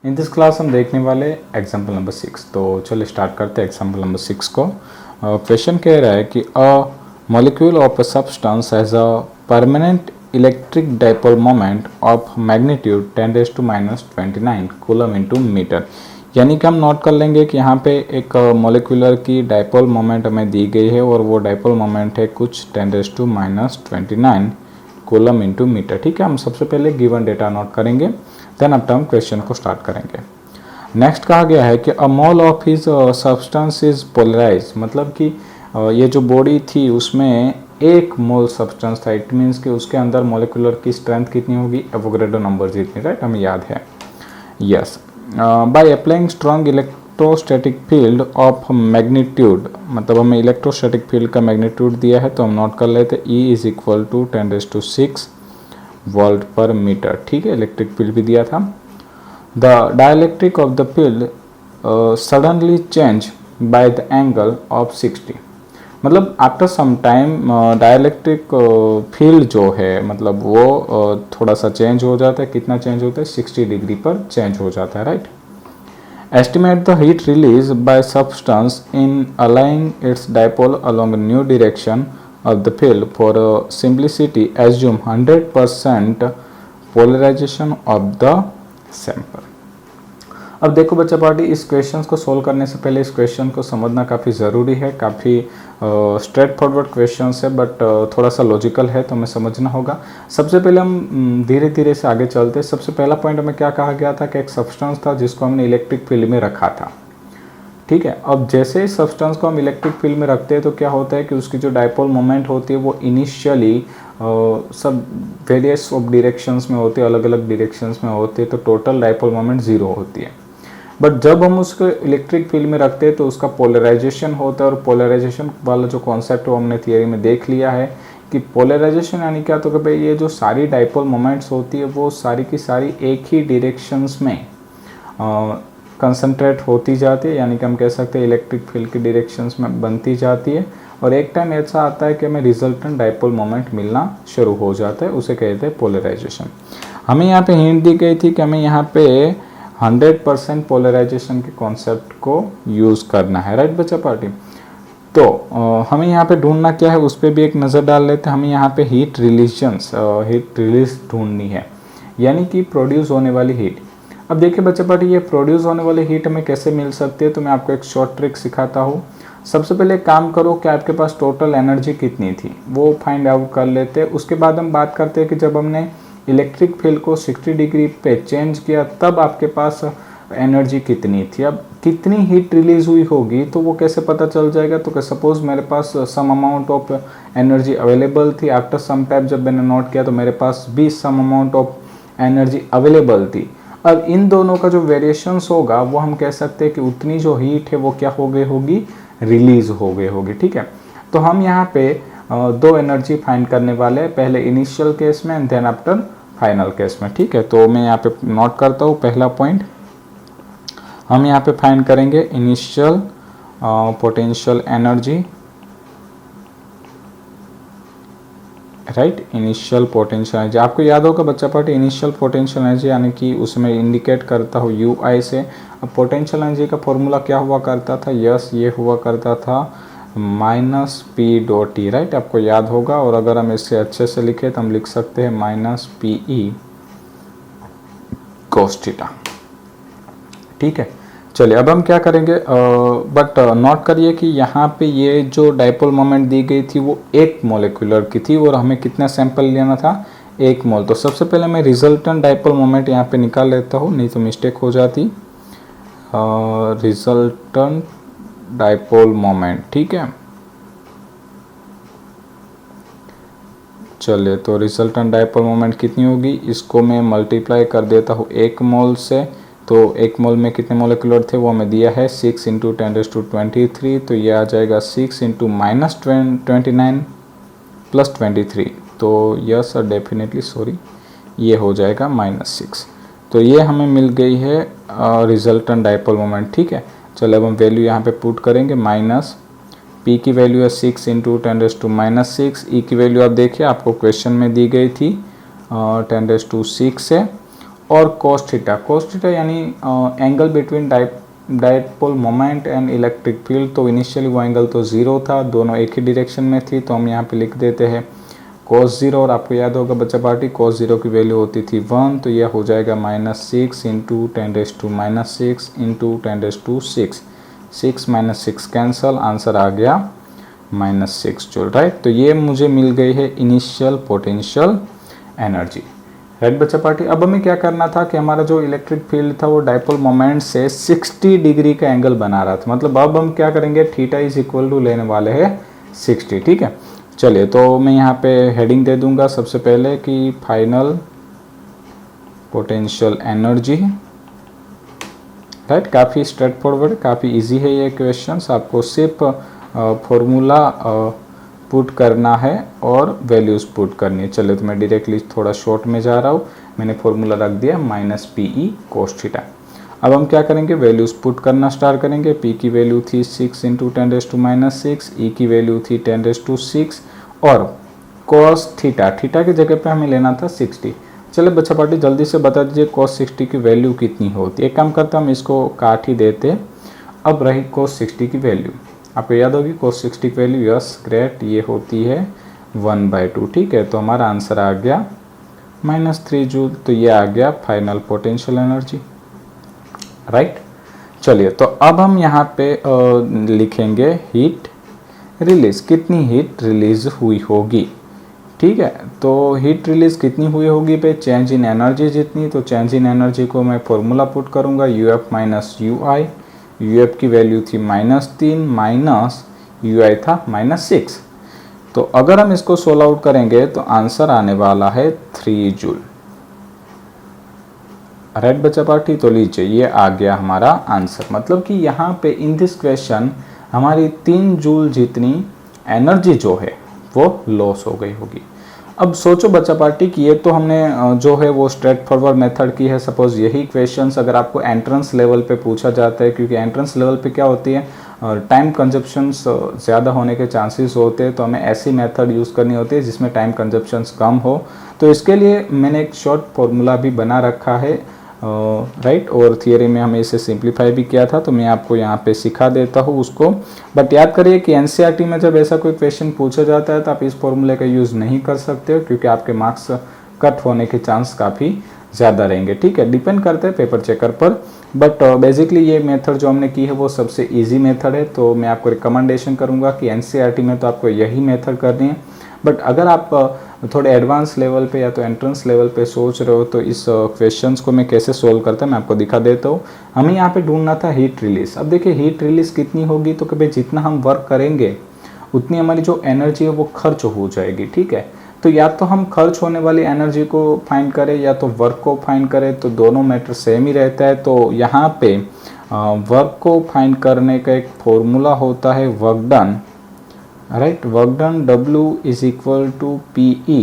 In this class हम देखने वाले एग्जाम्पल नंबर 6। तो चलिए स्टार्ट करते हैं एग्जाम्पल नंबर 6 को। क्वेश्चन कह रहा है कि a molecule of a substance has a permanent electric dipole moment of magnitude 10⁻⁻29 coulomb into metre. यानी कि हम नोट कर लेंगे कि यहाँ पे एक मॉलिक्यूलर की डाइपोल मोमेंट हमें दी गई है और वो डाइपोल मोमेंट है कुछ 10⁻⁻29 कूलम इंटू मीटर। ठीक है, हम सबसे पहले गिवन डेटा नोट करेंगे, देन अब हम क्वेश्चन को स्टार्ट करेंगे। नेक्स्ट कहा गया है कि a mole of his substance is polarise, मतलब कि ये जो बॉडी थी उसमें एक मोल सब्सटेंस था। इट मीन्स कि उसके अंदर मोलिकुलर की स्ट्रेंथ कितनी होगी, एवोगैड्रो नंबर जितनी, राइट, हमें याद है। Yes, by applying strong electrostatic field of magnitude, मतलब हमें इलेक्ट्रोस्टैटिक फील्ड का मैग्नीट्यूड दिया है तो हम नोट कर लेते E is equal to 10⁻⁶ volt पर मीटर। ठीक है, इलेक्ट्रिक फील्ड भी दिया था। The dielectric of the field suddenly change by the angle of 60, मतलब after some time dielectric field जो है मतलब वो थोड़ा सा चेंज हो जाता है। कितना चेंज होता है, 60 डिग्री पर चेंज हो जाता है, right. Estimate the heat release by substance in aligning its dipole along new direction of the field. For simplicity assume 100% polarization of the sample. अब देखो बच्चा पार्टी, इस क्वेश्चन को सोल्व करने से पहले इस क्वेश्चन को समझना काफ़ी ज़रूरी है। काफ़ी स्ट्रेट फॉरवर्ड क्वेश्चन है बट थोड़ा सा लॉजिकल है तो हमें समझना होगा। सबसे पहले हम धीरे धीरे से आगे चलते हैं। सबसे पहला पॉइंट हमें क्या कहा गया था कि एक सब्सटेंस था जिसको हमने इलेक्ट्रिक फील्ड में रखा था। ठीक है, अब जैसे इस सब्सटेंस को हम इलेक्ट्रिक फील्ड में रखते हैं तो क्या होता है कि उसकी जो डाइपोल मोमेंट होती है वो इनिशियली सब वेरियस ऑफ डायरेक्शंस में होती है, अलग अलग डायरेक्शंस में होती है, तो टोटल डाइपोल मोमेंट 0 होती है। बट जब हम उसको इलेक्ट्रिक फील्ड में रखते हैं तो उसका पोलराइजेशन होता है, और पोलराइजेशन वाला जो कॉन्सेप्ट वो हमने थियरी में देख लिया है कि पोलराइजेशन यानी क्या, तो कि भाई ये जो सारी डाइपोल मोमेंट्स होती है वो सारी की सारी एक ही डायरेक्शंस में कंसंट्रेट होती जाती है, यानी कि हम कह सकते हैं इलेक्ट्रिक फील्ड की डायरेक्शंस में बनती जाती है। और एक टाइम ऐसा आता है कि हमें रिजल्टेंट डाइपोल मोमेंट मिलना शुरू हो जाता है, उसे कहते हैं पोलराइजेशन। हमें यहाँ पे हिंट दी गई थी कि हमें यहाँ पे 100% पोलराइजेशन के कॉन्सेप्ट को यूज़ करना है, राइट बच्चा पार्टी। तो हमें यहाँ पे ढूंढना क्या है उस पर भी एक नज़र डाल लेते हैं। हमें यहाँ पे हीट रिलीज ढूंढनी है, यानी कि प्रोड्यूस होने वाली हीट। अब देखिए बच्चे पार्टी, ये प्रोड्यूस होने वाली हीट हमें कैसे मिल सकती है, तो मैं आपको एक शॉर्ट ट्रिक सिखाता हूँ। सबसे पहले काम करो कि आपके पास टोटल एनर्जी कितनी थी वो फाइंड आउट कर लेते हैं। उसके बाद हम बात करते हैं कि जब हमने इलेक्ट्रिक फील्ड को 60 डिग्री पे चेंज किया तब आपके पास एनर्जी कितनी थी। अब कितनी हीट रिलीज हुई होगी तो वो कैसे पता चल जाएगा, तो सपोज मेरे पास some amount of energy available थी, आफ्टर सम टाइम जब मैंने नोट किया तो मेरे पास भी some amount of energy available थी। अब इन दोनों का जो वेरिएशंस होगा वो हम कह सकते हैं कि उतनी जो हीट है वो क्या हो गई होगी, रिलीज हो गई होगी। ठीक है, तो हम यहाँ पे दो एनर्जी फाइंड करने वाले हैं, पहले इनिशियल केस में and then after final case में। ठीक है, तो मैं यहाँ पे नोट करता हूँ पहला पॉइंट। हम यहाँ पे फाइंड करेंगे initial potential energy, right, initial potential energy. आपको याद होगा बच्चा पार्टी, इनिशियल पोटेंशियल एनर्जी यानी कि उसमें इंडिकेट करता हूँ UI से। अब पोटेंशियल एनर्जी का फॉर्मूला क्या हुआ करता था, यस ये हुआ करता था -P⁻T, राइट, आपको याद होगा। और अगर हम इससे अच्छे से लिखे तो हम लिख सकते हैं -PE cos थीटा। ठीक है, चलिए अब हम क्या करेंगे, बट नोट करिए कि यहाँ पे ये जो डाइपोल मोमेंट दी गई थी वो एक मोलिकुलर की थी और हमें कितना सैंपल लेना था, 1 मोल। तो सबसे पहले मैं रिजल्टेंट डाइपोल मोमेंट यहाँ पे निकाल लेता हूँ, नहीं तो मिस्टेक हो जाती। रिजल्टेंट डाइपोल मोमेंट, ठीक है, चलिए तो रिजल्टेंट डाइपोल मोमेंट कितनी होगी, इसको मैं मल्टीप्लाई कर देता हूँ 1 मोल से। तो 1 मोल में कितने मोलिकुलर थे वो हमें दिया है 6 × 10⁻23, तो ये आ जाएगा 6 × -29 + 23, तो यस डेफिनेटली सॉरी ये हो जाएगा -6। तो ये हमें मिल गई है रिजल्टेंट डाइपोल मोमेंट। ठीक है, चलो अब हम वैल्यू यहाँ पे पुट करेंगे। P की वैल्यू है 6 × 10⁻6, E की वैल्यू आप देखिए आपको क्वेश्चन में दी गई थी 10⁻6 है, और cos थीटा यानी angle between dipole moment and electric field. तो इनिशियली वो एंगल तो 0 था, दोनों एक ही डायरेक्शन में थी, तो हम यहाँ पे लिख देते हैं cos 0। और आपको याद होगा बच्चा पार्टी cos 0 की वैल्यू होती थी 1, तो यह हो जाएगा -6 इंटू 10⁻⁻6 इंटू 10⁻6। 6 - 6 कैंसल, आंसर आ गया -6 जूल, राइट। तो ये मुझे मिल गई है इनिशियल पोटेंशियल एनर्जी, राइट बच्चा पार्टी। अब हमें क्या करना था कि हमारा जो इलेक्ट्रिक फील्ड था वो डायपोल मोमेंट से 60 डिग्री का एंगल बना रहा था। मतलब अब हम क्या करेंगे, थीटा इज इक्वल टू लेने वाले हैं 60, ठीक है। चलिए, तो मैं यहाँ पे हेडिंग दे दूंगा सबसे पहले कि फाइनल पोटेंशियल एनर्जी, राइट। काफ़ी स्ट्रेट फॉरवर्ड, काफ़ी इजी है ये क्वेश्चंस। आपको सिर्फ फॉर्मूला पुट करना है और वैल्यूज़ पुट करनी है। चलिए, तो मैं डायरेक्टली थोड़ा शॉर्ट में जा रहा हूँ। मैंने फॉर्मूला रख दिया -PE cos थीटा। अब हम क्या करेंगे, वैल्यूज़ पुट करना स्टार्ट करेंगे। P की वैल्यू थी 6 इंटू 10⁻⁻6, E की वैल्यू थी 10⁻6 और cos थीटा की जगह पे हमें लेना था 60। चलिए बच्चा पार्टी जल्दी से बता दीजिए cos 60 की वैल्यू कितनी होती है। एक काम करते हम इसको काट ही देते। अब रही cos 60 की वैल्यू, आपको याद होगी cos 60 की वैल्यू, यस ग्रेट, ये होती है 1/2, ठीक है। तो हमारा आंसर आ गया -3 जूल। तो ये आ गया फाइनल पोटेंशियल एनर्जी, राइट। चलिए, तो अब हम यहाँ पे लिखेंगे हीट रिलीज, कितनी हीट रिलीज हुई होगी, ठीक है। तो हीट रिलीज कितनी हुई होगी पे चेंज इन एनर्जी जितनी, तो चेंज इन एनर्जी को मैं फॉर्मूला पुट करूँगा UF - UI। UF की वैल्यू थी -3 माइनस UI था -6। तो अगर हम इसको सोल्व आउट करेंगे तो आंसर आने वाला है 3 जूल, राइट बच्चा पार्टी। तो लीजिए, ये आ गया हमारा आंसर। मतलब कि यहाँ पे इन दिस क्वेश्चन हमारी 3 जूल जितनी एनर्जी जो है वो लॉस हो गई होगी। अब सोचो बच्चा पार्टी कि ये तो हमने जो है वो स्ट्रेट फॉरवर्ड मेथड की है। सपोज यही क्वेश्चंस अगर आपको एंट्रेंस लेवल पे पूछा जाता है, क्योंकि एंट्रेंस लेवल पे क्या होती है, टाइम कंजप्शंस ज़्यादा होने के चांसेस होते हैं, तो हमें ऐसी मेथड यूज़ करनी होती है जिसमें टाइम कंजप्शंस कम हो। तो इसके लिए मैंने एक शॉर्ट फार्मूला भी बना रखा है, राइट। और थियरी में हमें इसे सिंप्लीफाई भी किया था, तो मैं आपको यहाँ पे सिखा देता हूँ उसको। बट याद करिए कि एनसीईआरटी में जब ऐसा कोई क्वेश्चन पूछा जाता है तो आप इस फॉर्मूले का यूज़ नहीं कर सकते हो, क्योंकि आपके मार्क्स कट होने के चांस काफ़ी ज़्यादा रहेंगे, ठीक है। डिपेंड करते हैं पेपर चेकर पर। बट बेसिकली ये मेथड जो हमने की है वो सबसे ईजी मेथड है, तो मैं आपको रिकमेंडेशन करूँगा कि एनसीईआरटी में तो आपको यही मेथड करनी है। बट अगर आप थोड़े एडवांस लेवल पे या तो एंट्रेंस लेवल पे सोच रहे हो, तो इस क्वेश्चंस को मैं कैसे सोल्व करता हूँ मैं आपको दिखा देता हूँ। हमें यहाँ पे ढूंढना था हीट रिलीज। अब देखिए हीट रिलीज कितनी होगी, तो कभी जितना हम वर्क करेंगे उतनी हमारी जो एनर्जी है वो खर्च हो जाएगी, ठीक है। तो या तो हम खर्च होने वाली एनर्जी को फाइंड करें या तो वर्क को फाइंड करें, तो दोनों मैटर सेम ही रहता है। तो यहाँ पे वर्क को फाइंड करने का एक फॉर्मूला होता है work done, right. Work done W is equal to PE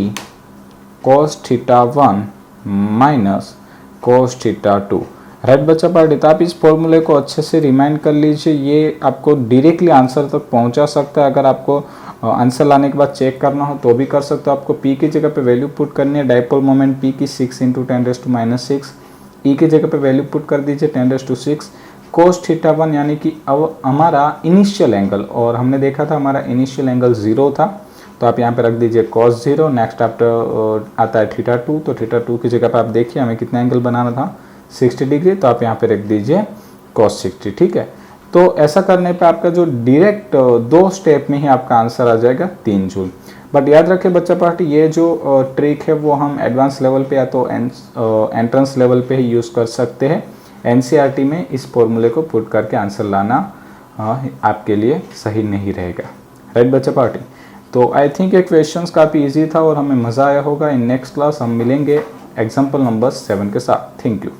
cos θ1 minus cos θ2, right बच्चा पार्टी। तो आप इस फॉर्मूले को अच्छे से रिमाइंड कर लीजिए, ये आपको डायरेक्टली आंसर तक पहुंचा सकता है। अगर आपको आंसर लाने के बाद चेक करना हो तो भी कर सकते हो। आपको P की जगह पे वैल्यू पुट करनी है, डायपोल मोमेंट P की 6 इंटू 10⁻⁻6, E की जगह पे वैल्यू पुट कर दीजिए 10⁻6, cos θ1 यानी कि अब हमारा इनिशियल एंगल, और हमने देखा था हमारा इनिशियल एंगल 0 था, तो आप यहाँ पे रख दीजिए cos 0। नेक्स्ट आफ्टर आता है θ2, तो θ2 की जगह पे आप देखिए हमें कितना एंगल बनाना था 60 डिग्री, तो आप यहाँ पे रख दीजिए cos 60, ठीक है। तो ऐसा करने पे आपका जो डायरेक्ट 2 स्टेप में ही आपका आंसर आ जाएगा 3 जूल। बट याद रखें बच्चा पार्टी, ये जो ट्रिक है वो हम एडवांस लेवल पे या तो एंट्रेंस लेवल पे ही यूज़ कर सकते हैं। एनसीईआरटी में इस फॉर्मूले को पुट करके आंसर लाना आपके लिए सही नहीं रहेगा, राइट बच्चा पार्टी। तो आई थिंक ये क्वेश्चंस काफ़ी इजी था और हमें मज़ा आया होगा। इन नेक्स्ट क्लास हम मिलेंगे एग्जाम्पल नंबर 7 के साथ। Thank you.